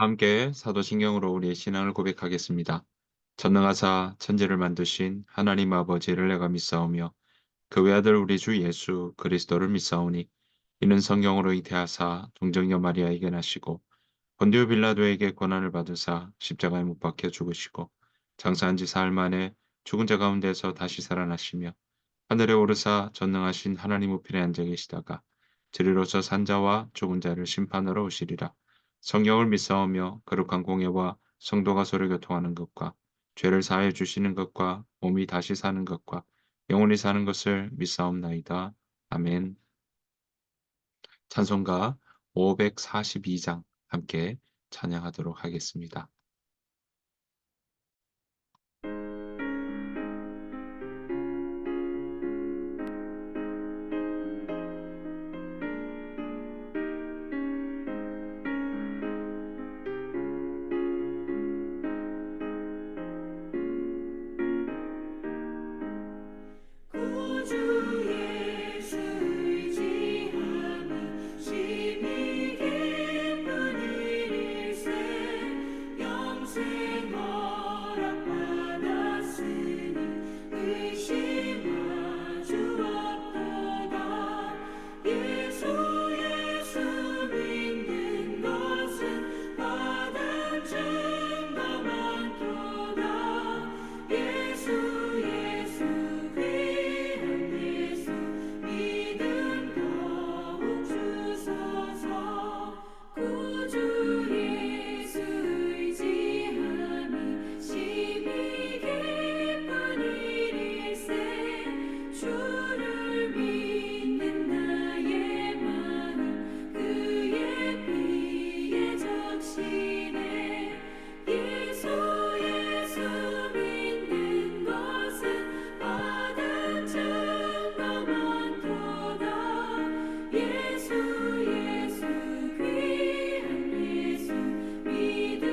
함께 사도신경으로 우리의 신앙을 고백하겠습니다. 전능하사 천지를 만드신 하나님 아버지를 내가 믿사오며 그 외아들 우리 주 예수 그리스도를 믿사오니 이는 성경으로 잉태하사 동정녀 마리아에게 나시고 본디오 빌라도에게 고난을 받으사 십자가에 못 박혀 죽으시고 장사한 지 사흘 만에 죽은 자 가운데서 다시 살아나시며 하늘에 오르사 전능하신 하나님 우편에 앉아 계시다가 저리로서 산자와 죽은 자를 심판하러 오시리라. 성경을 믿사오며 거룩한 공예와 성도가 서로 교통하는 것과 죄를 사하여 주시는 것과 몸이 다시 사는 것과 영원히 사는 것을 믿사옵나이다. 아멘. 찬송가 542장 함께 찬양하도록 하겠습니다. 구주 예수 의지하며 심히 기쁜 일일세 영생 허락받았으니 의심하주 없도다. 예수 믿는 것은 받은 증거 많도다. 예수 귀한 예수 믿음 더욱 주소서. 구주 예수 의지함이 심히 기쁜 일일세 주를 믿는 나의 마음 그의 피에 적시네. 예수 믿는 것은 받은 증거 많도다. 예수 귀한 예수 믿음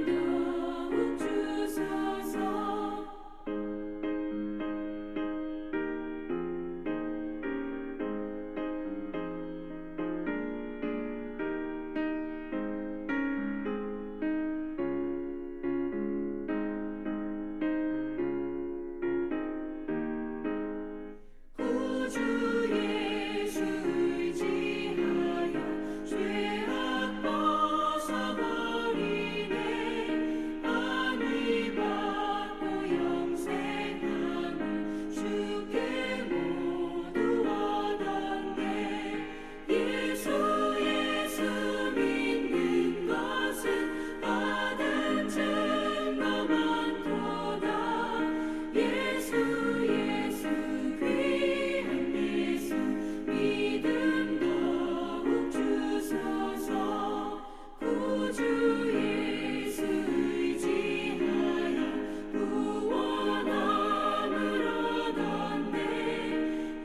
더욱 주소서. 구주 예수 의지하여 죄악 벗어버리네. 안위 받고 영생함을 주께 모두 얻었네. 예수 믿는 것은 받은 증거 많도다. 예수 귀한 예수 믿음 더욱 주소서. 구주 예수 의지하여 구원함을 얻었네.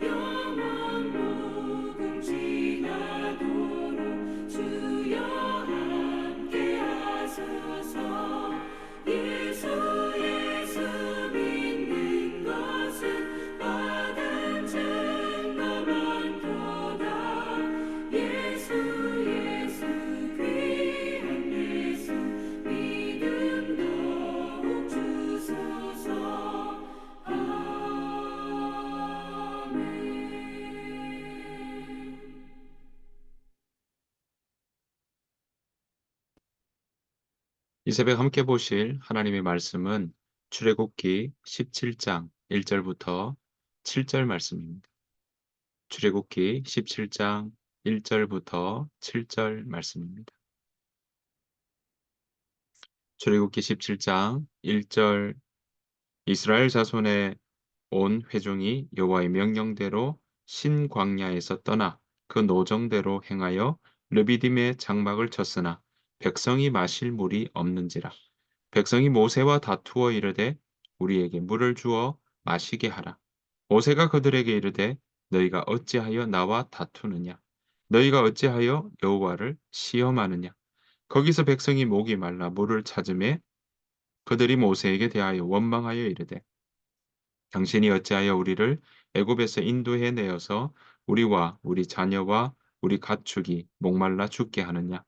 영원 복음 지나도록 주여 함께 하소서. 예수 믿는 것은 받은 증거 많도다. 예수 귀한 예수 믿음 더욱 주소서. 아멘. 이 새벽 함께 보실 하나님의 말씀은 출애굽기 17장 1절부터 7절 말씀입니다. 출애굽기 17장 1절부터 7절 말씀입니다. 출애굽기 17장 1절 이스라엘 자손의 온 회중이 여호와의 명령대로 신광야에서 떠나 그 노정대로 행하여 르비딤의 장막을 쳤으나 백성이 마실 물이 없는지라. 백성이 모세와 다투어 이르되 우리에게 물을 주어 마시게 하라. 모세가 그들에게 이르되 너희가 어찌하여 나와 다투느냐? 너희가 어찌하여 여호와를 시험하느냐? 거기서 백성이 목이 말라 물을 찾음에 그들이 모세에게 대하여 원망하여 이르되 당신이 어찌하여 우리를 애굽에서 인도해 내어서 우리와 우리 자녀와 우리 가축이 목말라 죽게 하느냐?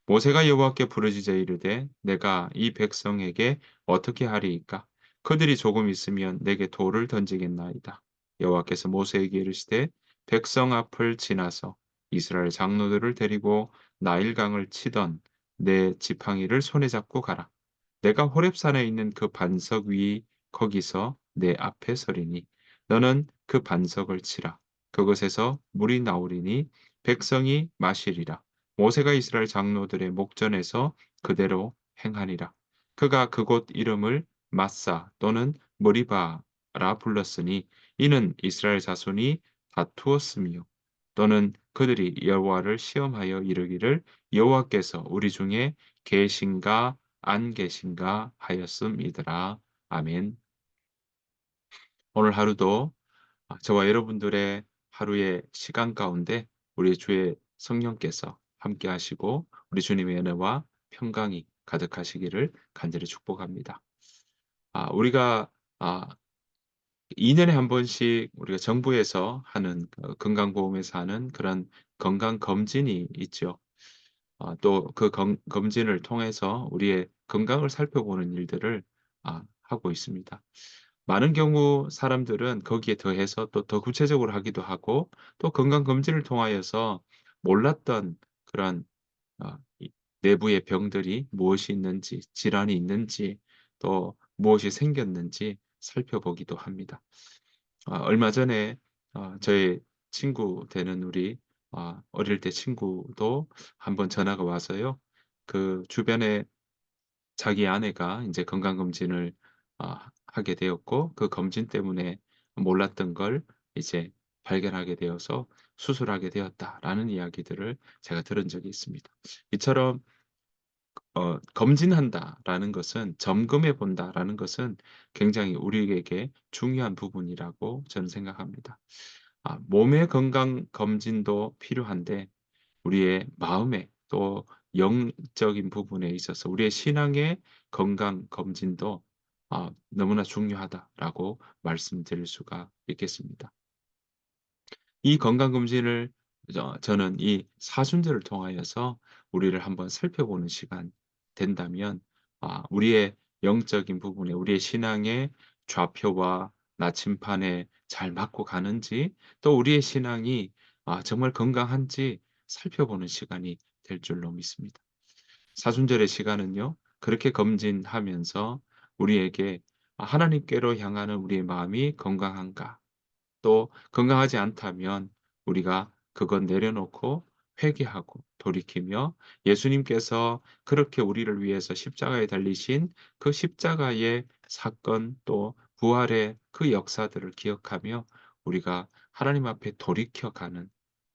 모세가 여호와께 부르짖어 이르되 내가 이 백성에게 어떻게 하리이까? 그들이 조금 있으면 내게 돌을 던지겠나이다. 여호와께서 모세에게 이르시되 백성 앞을 지나서 이스라엘 장로들을 데리고 나일강을 치던 내 지팡이를 손에 잡고 가라. 내가 호렙산에 있는 그 반석 위 거기서 내 앞에 서리니 너는 그 반석을 치라. 그것에서 물이 나오리니 백성이 마시리라. 모세가 이스라엘 장로들의 목전에서 그대로 행하니라. 그가 그곳 이름을 마사 또는 머리바라 불렀으니 이는 이스라엘 자손이 다투었으며 또는 그들이 여호와를 시험하여 이르기를 여호와께서 우리 중에 계신가 안 계신가 하였음이더라. 아멘. 오늘 하루도 저와 여러분들의 하루의 시간 가운데 우리 주의 성령께서 함께 하시고 우리 주님의 은혜와 평강이 가득하시기를 간절히 축복합니다. 우리가 아 2 년에 한 번씩 우리가 정부에서 하는 건강보험에서 하는 그런 건강 검진이 있죠. 또 그 검진을 통해서 우리의 건강을 살펴보는 일들을 하고 있습니다. 많은 경우 사람들은 거기에 더해서 또 더 구체적으로 하기도 하고 또 건강검진을 통하여서 몰랐던 그런 이 내부의 병들이 무엇이 있는지, 질환이 있는지, 또 무엇이 생겼는지 살펴보기도 합니다. 얼마 전에 저의 친구 되는 우리 어릴 때 친구도 한번 전화가 와서요. 그 주변에 자기 아내가 인제 건강검진을 하게 되었고 그 검진 때문에 몰랐던 걸 이제 발견하게 되어서 "수술하게 되었다."라는 이야기들을 제가 들은 적이 있습니다. 이처럼 '검진한다.'라는 것은 '점검해 본다.'라는 것은 굉장히 우리에게 중요한 부분이라고 저는 생각합니다. 몸의 건강 검진도 필요한데 우리의 마음의 또 영적인 부분에 있어서 우리의 신앙의 건강 검진도 너무나 중요하다라고 말씀드릴 수가 있겠습니다. 이 건강검진을 저는 이 사순절을 통하여서 우리를 한번 살펴보는 시간 된다면 우리의 영적인 부분에 우리의 신앙의 좌표와 나침판에 잘 맞고 가는지 또 우리의 신앙이 정말 건강한지 살펴보는 시간이 될 줄로 믿습니다. 사순절의 시간은요. 그렇게 검진하면서 우리에게 하나님께로 향하는 우리의 마음이 건강한가 또 건강하지 않다면 우리가 그것 내려놓고 회개하고 돌이키며 예수님께서 그렇게 우리를 위해서 십자가에 달리신 그 십자가의 사건 또 부활의 그 역사들을 기억하며 우리가 하나님 앞에 돌이켜 가는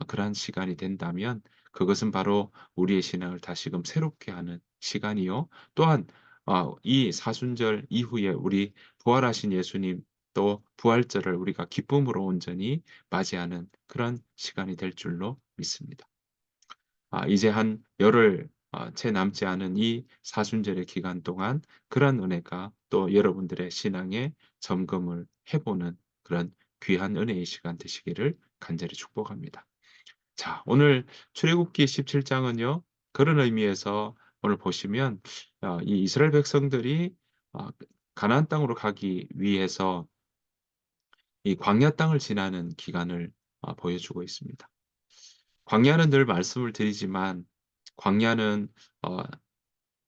그러한 시간이 된다면 그것은 바로 우리의 신앙을 다시금 새롭게 하는 시간이요. 또한 이 사순절 이후에 우리 부활하신 예수님 또 부활절을 우리가 기쁨으로 온전히 맞이하는 그런 시간이 될 줄로 믿습니다. 이제 한 열흘 채 남지 않은 이 사순절의 기간 동안 그런 은혜가 또 여러분들의 신앙의 점검을 해 보는 그런 귀한 은혜의 시간 되시기를 간절히 축복합니다. 자, 오늘 출애굽기 17 장은요. 그런 의미에서 오늘 보시면 이 이스라엘 백성들이 가나안 땅으로 가기 위해서 이 광야 땅을 지나는 기간을 보여주고 있습니다. 광야는 늘 말씀을 드리지만 광야는 어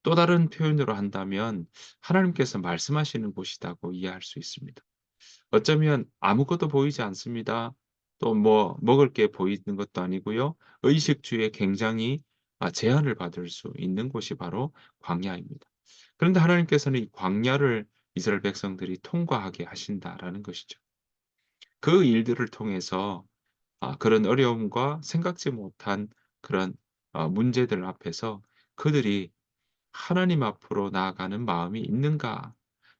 또 다른 표현으로 한다면 하나님께서 말씀하시는 곳이라고 이해할 수 있습니다. 어쩌면 아무것도 보이지 않습니다. 또 뭐 먹을 게 보이는 것도 아니고요. 의식주에 굉장히 제한을 받을 수 있는 곳이 바로 광야입니다. 그런데 하나님께서는 이 광야를 이스라엘 백성들이 통과하게 하신다라는 것이죠. 그 일들을 통해서 그런 어려움과 생각지 못한 그런 문제들 앞에서 그들이 하나님 앞으로 나아가는 마음이 있는가?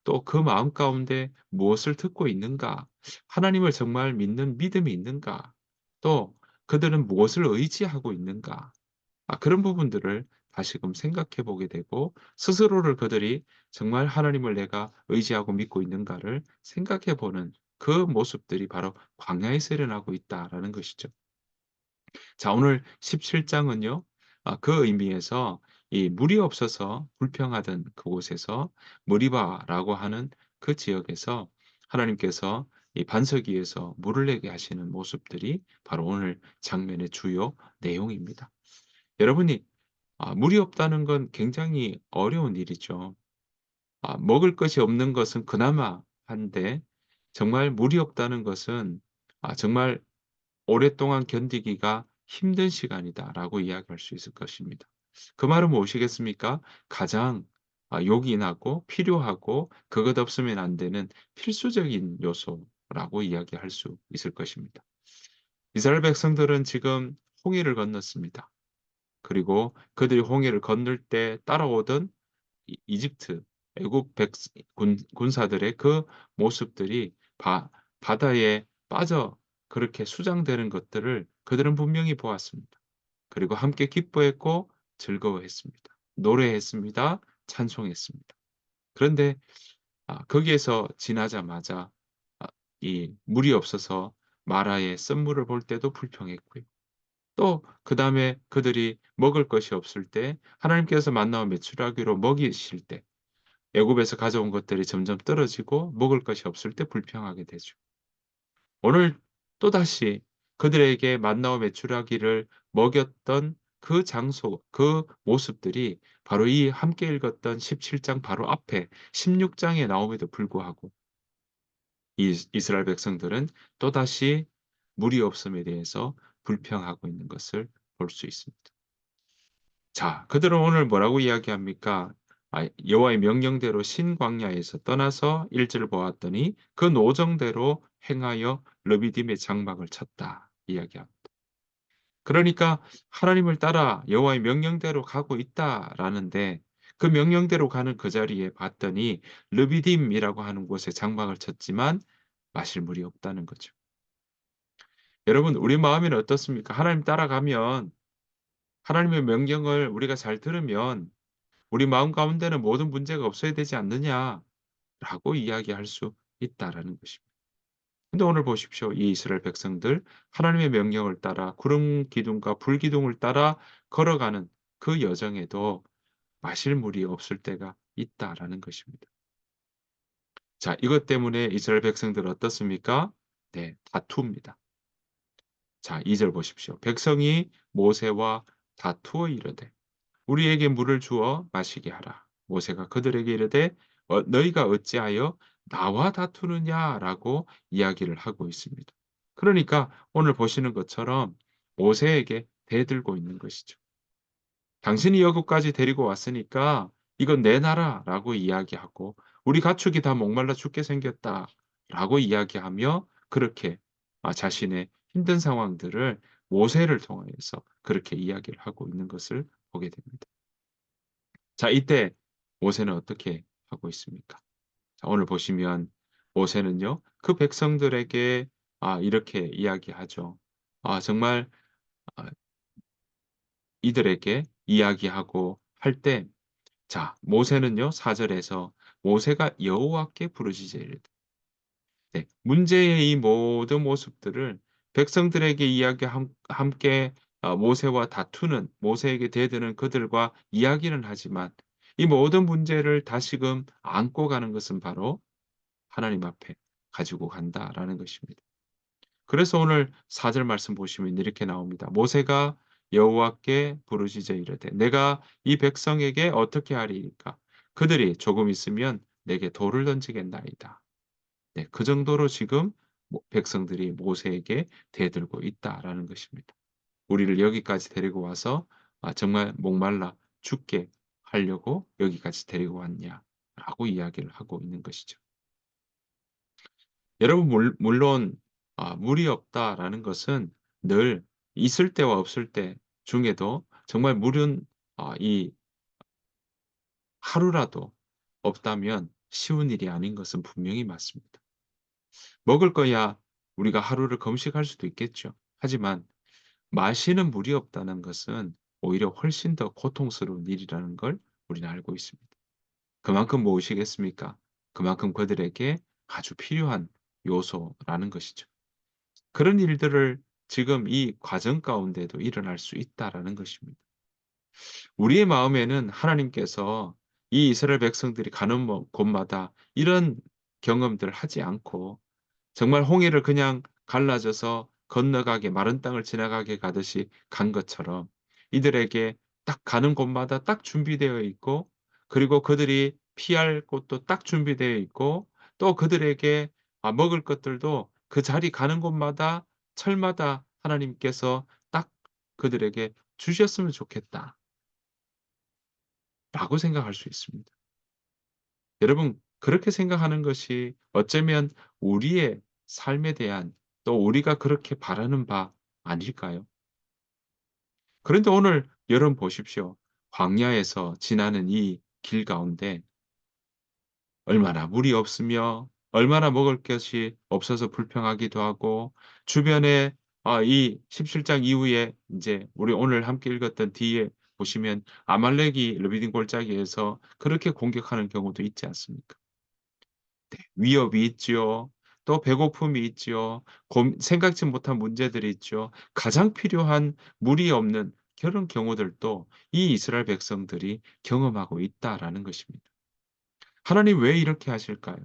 또 그 마음 가운데 무엇을 듣고 있는가? 하나님을 정말 믿는 믿음이 있는가? 또 그들은 무엇을 의지하고 있는가? 그런 부분들을 다시금 생각해 보게 되고 스스로를 그들이 정말 하나님을 내가 의지하고 믿고 있는가를 생각해 보는 그 모습들이 바로 광야에서 일어나고 있다라는 것이죠. 자, 오늘 17 장은요. 그 의미에서 이 물이 없어서 불평하던 그곳에서 머리바라고 하는 그 지역에서 하나님께서 이 반석 위에서 물을 내게 하시는 모습들이 바로 오늘 장면의 주요 내용입니다. 여러분이 물이 없다는 건 굉장히 어려운 일이죠. 먹을 것이 없는 것은 그나마 한데 정말 물이 없다는 것은 정말 '오랫동안 견디기가 힘든 시간이다.'라고 이야기할 수 있을 것입니다. 그 말은 무엇이겠습니까? 가장 요긴하고 필요하고 그것 없으면 안 되는 필수적인 요소라고 이야기할 수 있을 것입니다. 이스라엘 백성들은 지금 홍해를 건넜습니다. 그리고 그들이 홍해를 건널 때 따라오던 이집트 애국 백 군사들의 그 모습들이 바다에 빠져 그렇게 수장되는 것들을 그들은 분명히 보았습니다. 그리고 함께 기뻐했고 즐거워했습니다. 노래했습니다. 찬송했습니다. 그런데 거기에서 지나자마자 아 이 물이 없어서 마라의 쓴물을 볼 때도 불평했고요. 또 그다음에 그들이 먹을 것이 없을 때 하나님께서 만나와 메추라기로 먹이실 때 애굽에서 가져온 것들이 점점 떨어지고 먹을 것이 없을 때 불평하게 되죠. 오늘 또다시 그들에게 만나와 메추라기를 먹였던 그 장소, 그 모습들이 바로 이 함께 읽었던 17장 바로 앞에 16 장에 나옴에도 불구하고 이 이스라엘 백성들은 또다시 물이 없음에 대해서 불평하고 있는 것을 볼 수 있습니다. 자, 그들은 오늘 뭐라고 이야기합니까? 여호와의 명령대로 신광야에서 떠나서 일절을 보았더니 그 노정대로 행하여 르비딤의 장막을 쳤다 이야기합니다. 그러니까 하나님을 따라 여호와의 명령대로 가고 있다라는데 그 명령대로 가는 그 자리에 봤더니 르비딤이라고 하는 곳에 장막을 쳤지만 마실 물이 없다는 거죠. 여러분 우리 마음에는 어떻습니까? 하나님 따라가면 하나님의 명령을 우리가 잘 들으면 우리 마음 가운데는 모든 문제가 없어야 되지 않느냐라고 이야기할 수 있다라는 것입니다. 근데 오늘 보십시오. 이 이스라엘 백성들 하나님의 명령을 따라 구름 기둥과 불 기둥을 따라 걸어가는 그 여정에도 마실 물이 없을 때가 있다라는 것입니다. 자, 이것 때문에 이스라엘 백성들 어떻습니까? 네, 다투입니다. 자, 2절 보십시오. 백성이 모세와 다투어 이르되 우리에게 물을 주어 마시게 하라. 모세가 그들에게 이르되 너희가 어찌하여 나와 다투느냐라고 이야기를 하고 있습니다. 그러니까 오늘 보시는 것처럼 모세에게 대들고 있는 것이죠. 당신이 여기까지 데리고 왔으니까 이건 내 나라라고 이야기하고 우리 가축이 다 목말라 죽게 생겼다라고 이야기하며 그렇게 자신의 힘든 상황들을 모세를 통하여서 그렇게 이야기를 하고 있는 것을 보게 됩니다. 자, 이때 모세는 어떻게 하고 있습니까? 자, 오늘 보시면 모세는요, 그 백성들에게 이렇게 이야기하죠. 정말 아 이들에게 이야기하고 할 때 자, 모세는요, 4 절에서 모세가 여호와께 부르짖어 이르되 네, 문제의 이 모든 모습들을 백성들에게 이야기 함께 모세와 다투는 모세에게 대드는 그들과 이야기는 하지만 이 모든 문제를 다시금 안고 가는 것은 바로 하나님 앞에 가지고 간다라는 것입니다. 그래서 오늘 4절 말씀 보시면 이렇게 나옵니다. 모세가 여호와께 부르짖어 이르되 내가 이 백성에게 어떻게 하리이까? 그들이 조금 있으면 내게 돌을 던지겠나이다. 네, 그 정도로 지금 백성들이 모세에게 대들고 있다라는 것입니다. 우리를 여기까지 데리고 와서 정말 목말라 죽게 하려고 여기까지 데리고 왔냐라고 이야기를 하고 있는 것이죠. 여러분 물론 물이 없다라는 것은 늘 있을 때와 없을 때 중에도 정말 물은 이 하루라도 없다면 쉬운 일이 아닌 것은 분명히 맞습니다. 먹을 거야 우리가 하루를 금식할 수도 있겠죠. 하지만 마시는 물이 없다는 것은 오히려 훨씬 더 고통스러운 일이라는 걸 우리는 알고 있습니다. 그만큼 무엇이겠습니까? 그만큼 그들에게 아주 필요한 요소라는 것이죠. 그런 일들을 지금 이 과정 가운데도 일어날 수 있다라는 것입니다. 우리의 마음에는 하나님께서 이 이스라엘 백성들이 가는 곳마다 이런 경험들을 하지 않고 정말 홍해를 그냥 갈라져서 건너가게 마른 땅을 지나가게 가듯이 간 것처럼 이들에게 딱 가는 곳마다 딱 준비되어 있고 그리고 그들이 피할 곳도 딱 준비되어 있고 또 그들에게 먹을 것들도 그 자리 가는 곳마다 철마다 하나님께서 딱 그들에게 주셨으면 좋겠다라고 생각할 수 있습니다. 여러분 그렇게 생각하는 것이 어쩌면 우리의 삶에 대한 또 우리가 그렇게 바라는 바 아닐까요? 그런데 오늘 여러분 보십시오. 광야에서 지나는 이 길 가운데 얼마나 물이 없으며 얼마나 먹을 것이 없어서 불평하기도 하고 주변에 이 17장 이후에 인제 우리 오늘 함께 읽었던 뒤에 보시면 아말렉이 르비딤 골짜기에서 그렇게 공격하는 경우도 있지 않습니까? 위협이 있지요. 또 배고픔이 있지요. 생각지 못한 문제들이 있죠. 가장 필요한 물이 없는 그런 경우들도 이 이스라엘 백성들이 경험하고 있다라는 것입니다. 하나님 왜 이렇게 하실까요?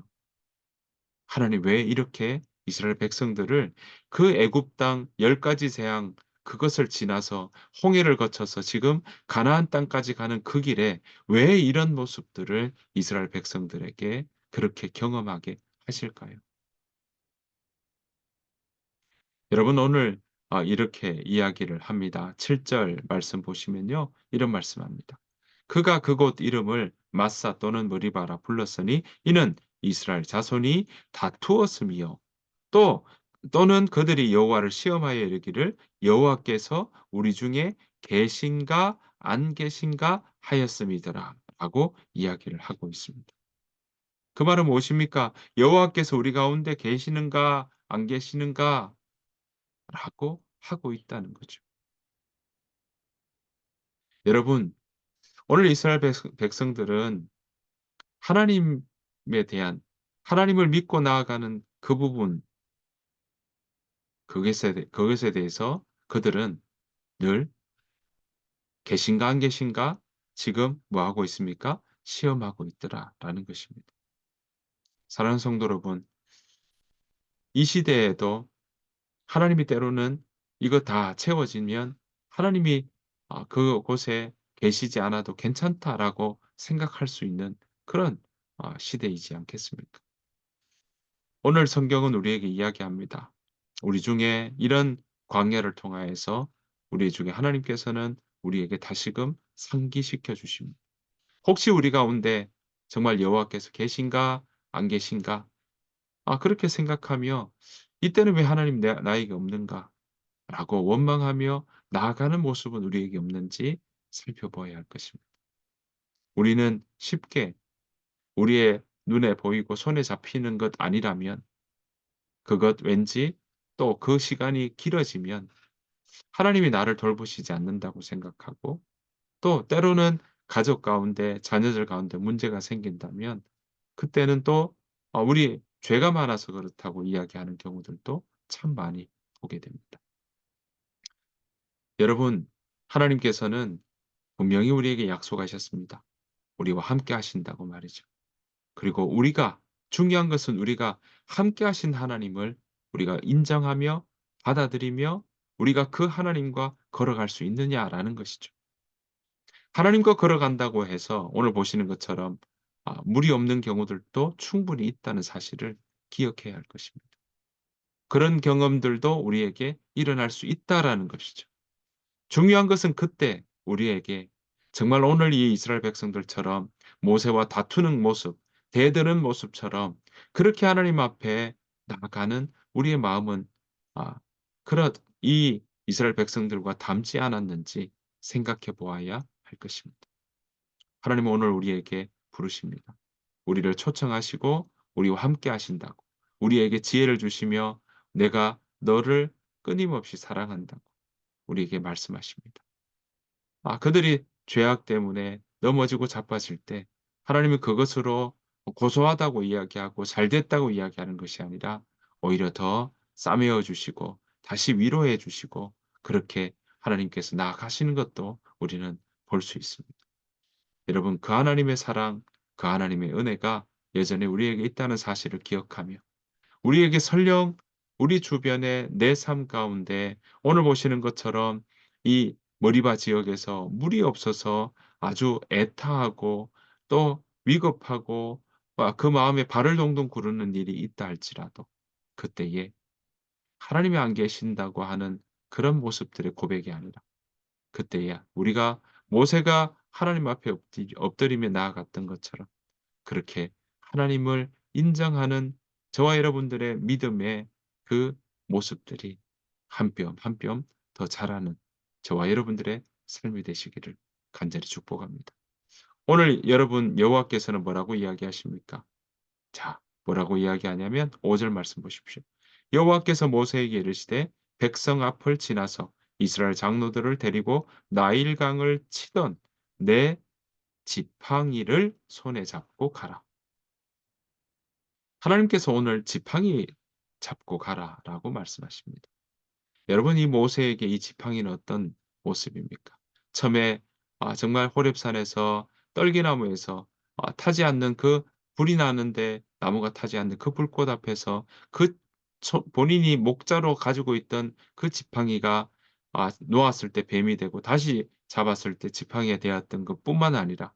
하나님 왜 이렇게 이스라엘 백성들을 그 애굽 땅 10 가지 재앙 그것을 지나서 홍해를 거쳐서 지금 가나안 땅까지 가는 그 길에 왜 이런 모습들을 이스라엘 백성들에게 그렇게 경험하게 하실까요? 여러분 오늘 이렇게 이야기를 합니다. 7절 말씀 보시면요. 이런 말씀합니다. 그가 그곳 이름을 마사 또는 머리바라 불렀으니 이는 이스라엘 자손이 다투었음이요. 또 또는 그들이 여호와를 시험하여 이르기를 여호와께서 우리 중에 계신가 안 계신가 하였음이더라 라고 이야기를 하고 있습니다. 그 말은 무엇입니까? 여호와께서 우리 가운데 계시는가 안 계시는가 라고 하고 있다는 거죠. 여러분 오늘 이스라엘 백성들은 하나님에 대한 하나님을 믿고 나아가는 그 부분 그것에 대해서 그들은 늘 계신가 안 계신가 지금 뭐 하고 있습니까? 시험하고 있더라라는 것입니다. 사랑하는 성도 여러분, 이 시대에도 하나님이 때로는 이거 다 채워지면 하나님이 그곳에 계시지 않아도 괜찮다라고 생각할 수 있는 그런 시대이지 않겠습니까? 오늘 성경은 우리에게 이야기합니다. 우리 중에 이런 광야를 통하여서 우리 중에 하나님께서는 우리에게 다시금 상기시켜 주십니다. 혹시 우리 가운데 정말 여호와께서 계신가 안 계신가 그렇게 생각하며 '이때는 왜 하나님 나에게 없는가?'라고 원망하며 나아가는 모습은 우리에게 없는지 살펴봐야 할 것입니다. 우리는 쉽게 우리의 눈에 보이고 손에 잡히는 것 아니라면 그것 왠지 또 그 시간이 길어지면 하나님이 나를 돌보시지 않는다고 생각하고 또 때로는 가족 가운데 자녀들 가운데 문제가 생긴다면 그때는 또 우리 죄가 많아서 그렇다고 이야기하는 경우들도 참 많이 보게 됩니다. 여러분 하나님께서는 분명히 우리에게 약속하셨습니다. 우리와 함께 하신다고 말이죠. 그리고 우리가 중요한 것은 우리가 함께 하신 하나님을 우리가 인정하며 받아들이며 우리가 그 하나님과 걸어갈 수 있느냐라는 것이죠. 하나님과 걸어간다고 해서 오늘 보시는 것처럼 물이 없는 경우들도 충분히 있다는 사실을 기억해야 할 것입니다. 그런 경험들도 우리에게 일어날 수 있다라는 것이죠. 중요한 것은 그때 우리에게 정말 오늘 이 이스라엘 백성들처럼 모세와 다투는 모습, 대드는 모습처럼 그렇게 하나님 앞에 나아가는 우리의 마음은 아 그렇 이 이스라엘 백성들과 닮지 않았는지 생각해 보아야 할 것입니다. 하나님은 오늘 우리에게 부르십니다. 우리를 초청하시고 우리와 함께 하신다고. 우리에게 지혜를 주시며 내가 너를 끊임없이 사랑한다고 우리에게 말씀하십니다. 그들이 죄악 때문에 넘어지고 자빠질 때 하나님은 그것으로 고소하다고 이야기하고 잘됐다고 이야기하는 것이 아니라 오히려 더 싸매어 주시고 다시 위로해 주시고 그렇게 하나님께서 나아가시는 것도 우리는 볼 수 있습니다. 여러분, 그 하나님의 사랑, 그 하나님의 은혜가 여전히 우리에게 있다는 사실을 기억하며 우리에게 설령 우리 주변에 내 삶 가운데 오늘 보시는 것처럼 이 머리바 지역에서 물이 없어서 아주 애타하고 또 위급하고 그 마음에 발을 동동 구르는 일이 있다 할지라도 그때에 하나님이 안 계신다고 하는 그런 모습들의 고백이 아니라 그때야 우리가 모세가 하나님 앞에 엎드리며 나아갔던 것처럼 그렇게 하나님을 인정하는 저와 여러분들의 믿음의 그 모습들이 한 뼘 한 뼘 더 자라는 저와 여러분들의 삶이 되시기를 간절히 축복합니다. 오늘 여러분 여호와께서는 뭐라고 이야기하십니까? 자, 뭐라고 이야기하냐면 5절 말씀 보십시오. 여호와께서 모세에게 이르시되 백성 앞을 지나서 이스라엘 장로들을 데리고 나일강을 치던 내 지팡이를 손에 잡고 가라. 하나님께서 오늘 지팡이 잡고 가라라고 말씀하십니다. 여러분, 이 모세에게 이 지팡이는 어떤 모습입니까? 처음에 정말 호렙산에서 떨기나무에서 타지 않는 그 불이 나는데 나무가 타지 않는 그 불꽃 앞에서 그 본인이 목자로 가지고 있던 그 지팡이가 놓았을 때 뱀이 되고 다시 잡았을 때 지팡이가 되었던 것뿐만 아니라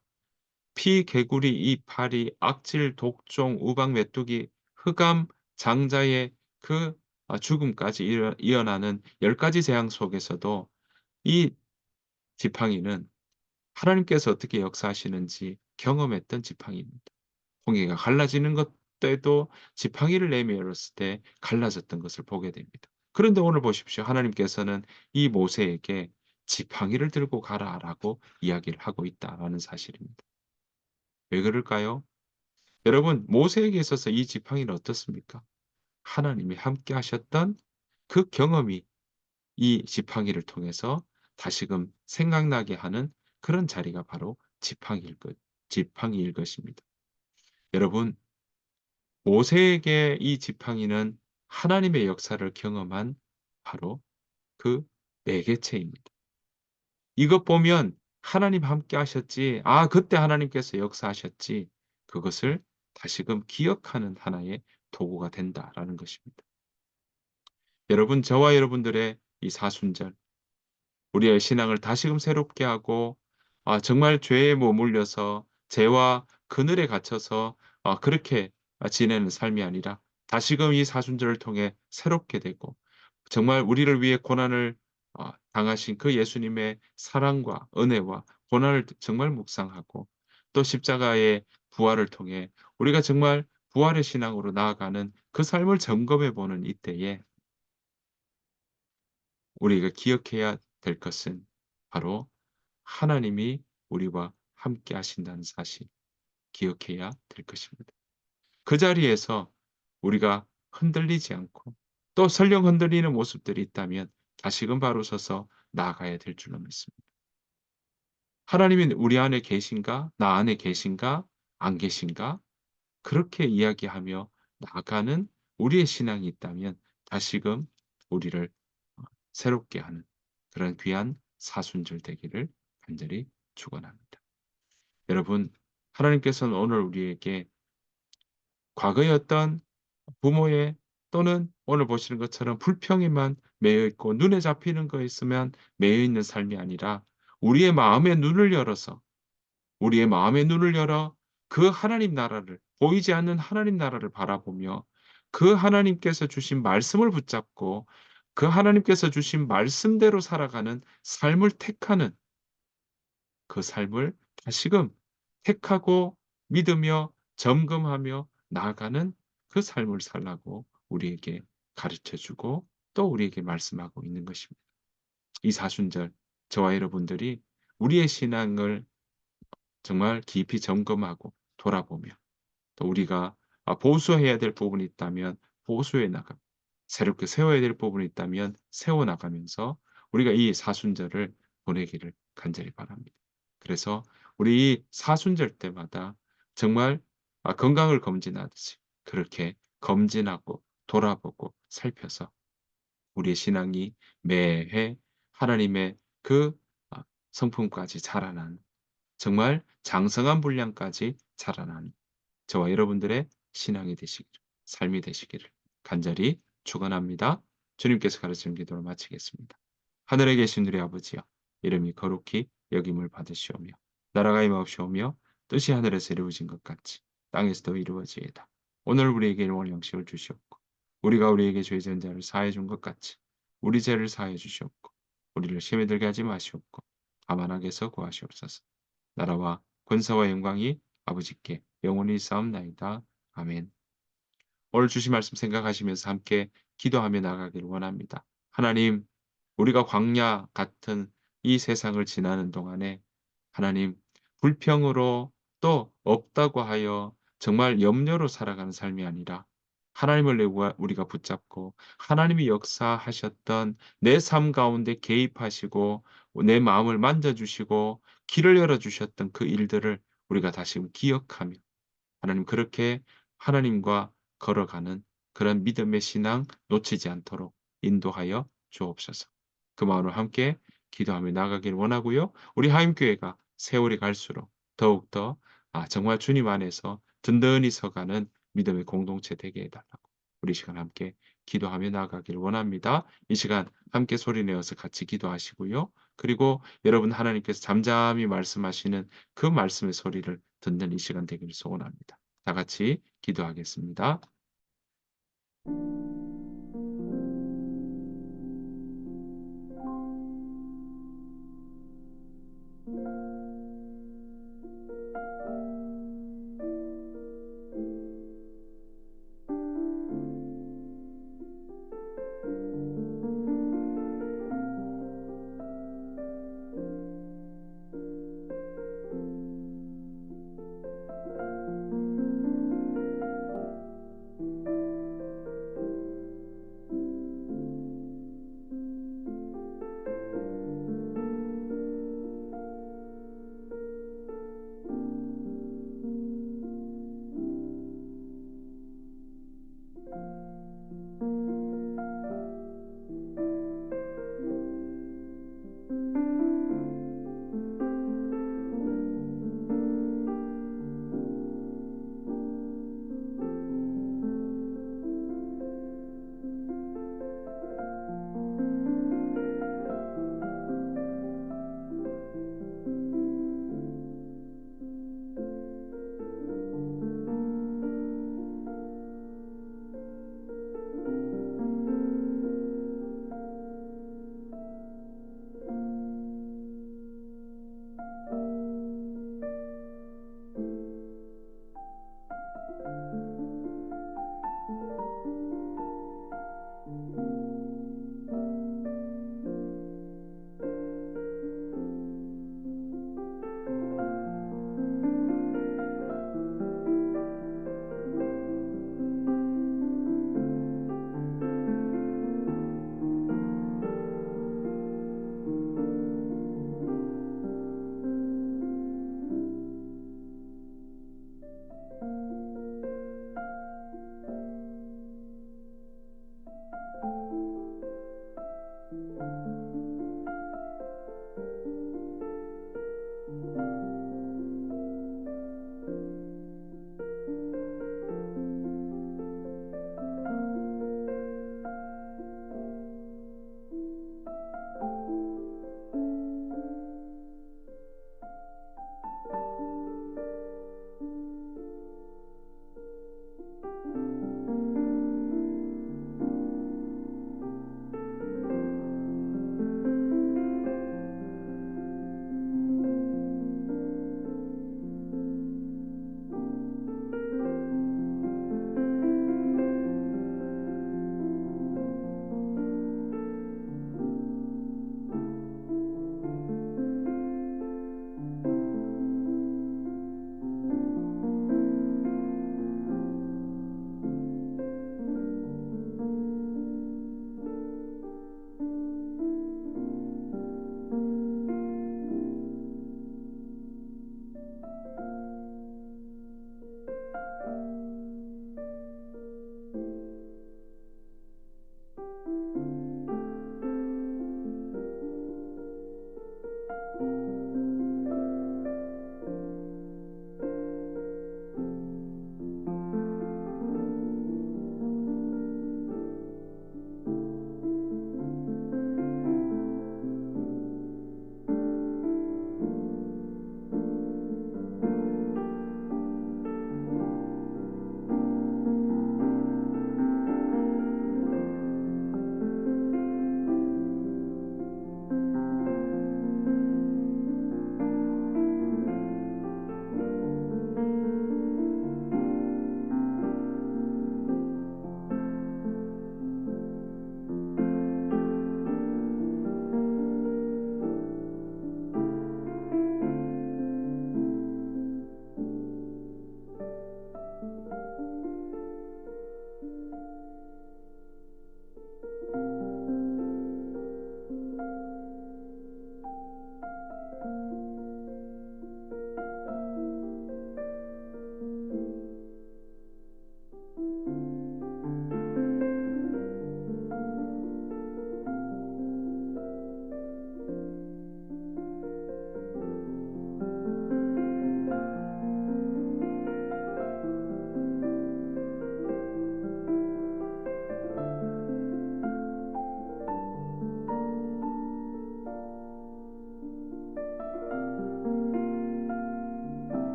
피, 개구리, 이 파리, 악질, 독종, 우박, 메뚜기, 흑암, 장자의 그 죽음까지 이어나는 10 가지 재앙 속에서도 이 지팡이는 하나님께서 어떻게 역사하시는지 경험했던 지팡이입니다. 홍해가 갈라지는 것 때도 지팡이를 내밀었을 때 갈라졌던 것을 보게 됩니다. 그런데 오늘 보십시오. 하나님께서는 이 모세에게 "지팡이를 들고 가라."라고 이야기를 하고 있다라는 사실입니다. 왜 그럴까요? 여러분, 모세에게 있어서 이 지팡이는 어떻습니까? 하나님이 함께 하셨던 그 경험이 이 지팡이를 통해서 다시금 생각나게 하는 그런 자리가 바로 지팡이일 것입니다. 여러분, 모세에게 이 지팡이는 하나님의 역사를 경험한 바로 그 매개체입니다. 이것 보면 '하나님 함께 하셨지. 그때 하나님께서 역사하셨지.' 그것을 다시금 기억하는 하나의 도구가 된다라는 것입니다. 여러분, 저와 여러분들의 이 사순절 우리의 신앙을 다시금 새롭게 하고 정말 죄에 머물려서 죄와 그늘에 갇혀서 그렇게 지내는 삶이 아니라 다시금 이 사순절을 통해 새롭게 되고 정말 우리를 위해 고난을 당하신 그 예수님의 사랑과 은혜와 고난을 정말 묵상하고 또 십자가의 부활을 통해 우리가 정말 부활의 신앙으로 나아가는 그 삶을 점검해 보는 이때에 우리가 기억해야 될 것은 바로 하나님이 우리와 함께 하신다는 사실 기억해야 될 것입니다. 그 자리에서 우리가 흔들리지 않고 또 설령 흔들리는 모습들이 있다면 다시금 바로 서서 나아가야 될 줄로 믿습니다. 하나님이 우리 안에 계신가? 나 안에 계신가? 안 계신가? 그렇게 이야기하며 나아가는 우리의 신앙이 있다면 다시금 우리를 새롭게 하는 그런 귀한 사순절 되기를 간절히 축원합니다. 여러분, 하나님께서는 오늘 우리에게 과거의 어떤 부모의 또는 오늘 보시는 것처럼 불평에만 매여 있고 눈에 잡히는 거 있으면 매여 있는 삶이 아니라 우리의 마음의 눈을 열어서 우리의 마음의 눈을 열어 그 하나님 나라를 보이지 않는 하나님 나라를 바라보며 그 하나님께서 주신 말씀을 붙잡고 그 하나님께서 주신 말씀대로 살아가는 삶을 택하는 그 삶을 다시금 택하고 믿으며 점검하며 나아가는 그 삶을 살라고 우리에게 가르쳐 주고 또 우리에게 말씀하고 있는 것입니다. 이 사순절 저와 여러분들이 우리의 신앙을 정말 깊이 점검하고 돌아보며 또 우리가 보수해야 될 부분이 있다면 보수해 나가 새롭게 세워야 될 부분이 있다면 세워 나가면서 우리가 이 사순절을 보내기를 간절히 바랍니다. 그래서 우리 이 사순절 때마다 정말 건강을 검진하듯이 그렇게 검진하고 돌아보고 살펴서 우리의 신앙이 매해 하나님의 그 성품까지 자라나는 정말 장성한 분량까지 자라나는 저와 여러분들의 신앙이 되시기를 삶이 되시기를 간절히 축원합니다. 주님께서 가르치는 기도를 마치겠습니다. 하늘에 계신 우리 아버지여 이름이 거룩히 여김을 받으시오며 나라가 임하옵시오며 뜻이 하늘에서 이루어진 것 같이 땅에서도 이루어지이다. 오늘 우리에게 일용할 양식을 주시옵고 우리가 우리에게 죄 지은 자를 사하여 준 것 같이 우리 죄를 사하여 주시옵고 우리를 시험에 들게 하지 마시옵고 다만 악에서 구하시옵소서. 나라와 권세와 영광이 아버지께 영원히 있사옵나이다. 아멘. 오늘 주신 말씀 생각하시면서 함께 기도하며 나가기를 원합니다. 하나님, 우리가 광야 같은 이 세상을 지나는 동안에 하나님 불평으로 또 없다고 하여 정말 염려로 살아가는 삶이 아니라 하나님을 우리가 붙잡고 하나님이 역사하셨던 내 삶 가운데 개입하시고 내 마음을 만져주시고 길을 열어주셨던 그 일들을 우리가 다시금 기억하며 하나님 그렇게 하나님과 걸어가는 그런 믿음의 신앙 놓치지 않도록 인도하여 주옵소서. 그 마음으로 함께 기도하며 나가기를 원하고요. 우리 하임교회가 세월이 갈수록 더욱더 정말 주님 안에서 든든히 서가는 믿음의 공동체 되게 해달라고 우리 시간 함께 기도하며 나가기를 원합니다. 이 시간 함께 소리내어서 같이 기도하시고요. 그리고 여러분 하나님께서 잠잠히 말씀하시는 그 말씀의 소리를 듣는 이 시간 되기를 소원합니다. 다 같이 기도하겠습니다.